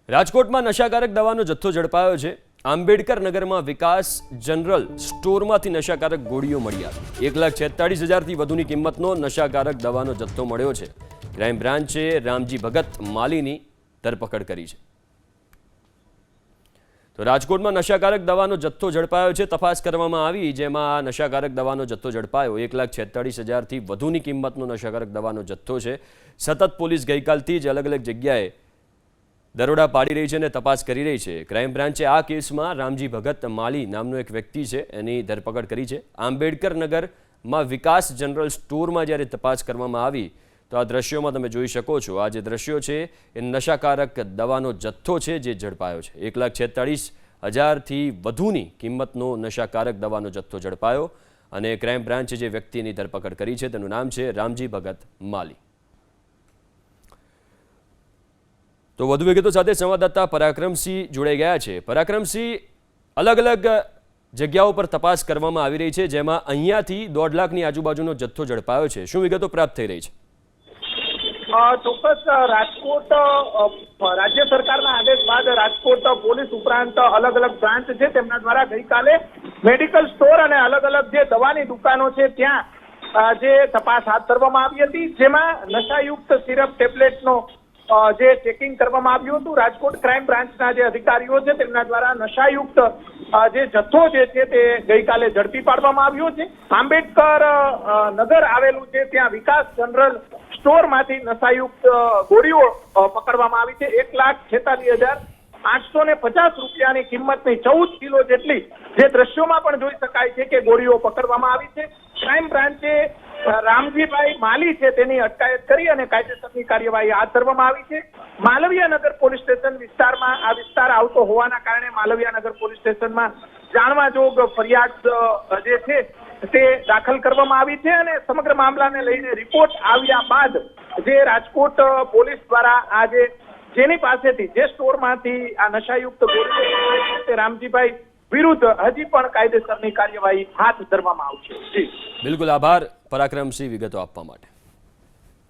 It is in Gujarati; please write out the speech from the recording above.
રાજકોટમાં નશાકારક દવાનો જથ્થો ઝડપાયો છે। આંબેડકર નગરમાં વિકાસ જનરલ સ્ટોરમાંથી નશાકારક ગોળીઓ મળી આવી। 1,46,000થી વધુની કિંમતનો નશાકારક દવાનો જથ્થો મળ્યો છે। ક્રાઇમ બ્રાન્ચે રામજી ભગત માલીની ધરપકડ કરી છે। તો રાજકોટમાં નશાકારક દવાનો જથ્થો ઝડપાયો છે। તપાસ કરવામાં આવી, જેમાં નશાકારક દવાનો જથ્થો ઝડપાયો 1,46,000થી વધુની કિંમતનો નશાકારક દવાનો જથ્થો છે। સતત પોલીસ ગઈકાલથી જ અલગ અલગ જગ્યાએ દરોડા પાડી રહી છે અને તપાસ કરી રહી છે। ક્રાઇમ બ્રાન્ચે આ કેસમાં રામજી ભગત માલી નામનો એક વ્યક્તિ છે, એની ધરપકડ કરી છે। આંબેડકર નગરમાં વિકાસ જનરલ સ્ટોરમાં જ્યારે તપાસ કરવામાં આવી તો આ દ્રશ્યોમાં તમે જોઈ શકો છો, આ જે દ્રશ્યો છે એ નશાકારક દવાનો જથ્થો છે જે ઝડપાયો છે। 1,46,000થી વધુની કિંમતનો નશાકારક દવાનો જથ્થો ઝડપાયો અને ક્રાઇમ બ્રાન્ચે જે વ્યક્તિની ધરપકડ કરી છે તેનું નામ છે રામજી ભગત માલી। તો વધુ વિગતો સાથે સંવાદદાતા પરાક્રમસિંહ જોડાઈ ગયા છે। પરાક્રમસિંહ, અલગ અલગ જગ્યાઓ પર તપાસ કરવામાં આવી રહી છે, જેમાં અહીંયાથી 1.5 લાખની આજુબાજુનો જથ્થો ઝડપાયો છે। શું વિગતો પ્રાપ્ત થઈ રહી છે? ચોક્કસ રાજકોટ રાજ્ય સરકારના આદેશ બાદ રાજકોટ પોલીસ ઉપરાંત અલગ અલગ બ્રાન્ચ છે તેમના દ્વારા ગઈકાલે મેડિકલ સ્ટોર અને અલગ અલગ જે દવાની દુકાનો છે ત્યાં જે તપાસ હાથ ધરવામાં આવી હતી, જેમાં નશાયુક્ત સિરપ ટેબ્લેટનો જે ચેકિંગ કરવામાં આવ્યું હતું। રાજકોટ ક્રાઇમ બ્રાન્ચના જે અધિકારીઓ છે તેમના દ્વારા નશાયુક્ત જે જથ્થો જે છે તે ગઈકાલે ઝડપી પાડવામાં આવ્યો છે। આંબેડકર નગર આવેલું છે ત્યાં વિકાસ જનરલ સ્ટોરમાંથી નશાયુક્ત ગોળીઓ પકડવામાં આવી છે। 1,46,850 રૂપિયાની કિંમતની 14 કિલો જેટલી જે દ્રશ્યોમાં પણ જોઈ શકાય છે કે ગોળીઓ પકડવામાં આવી છે। ક્રાઇમ બ્રાન્ચે રામજીભાઈ માલી છે તેની અટકાયત કરી અને કાયદેસરની કાર્યવાહી હાથ ધરવામાં આવી છે। માલવીયાનગર પોલીસ સ્ટેશન વિસ્તારમાં આ વિસ્તાર આવતો હોવાના કારણે માલવીયાનગર પોલીસ સ્ટેશનમાં જાણવા જોગ ફરિયાદ જે છે તે દાખલ કરવામાં આવી છે અને સમગ્ર મામલાને લઈને રિપોર્ટ આવ્યા બાદ જે રાજકોટ પોલીસ દ્વારા આજે જેની પાસેથી જે સ્ટોરમાંથી આ નશાયુક્ત ગોળીઓ તે રામજીભાઈ વિરુદ્ધ હજી પણ કાયદેસરની કાર્યવાહી હાથ ધરવામાં આવશે। બિલકુલ, આભાર પરાક્રમસિંહ વિગતો આપવા માટે।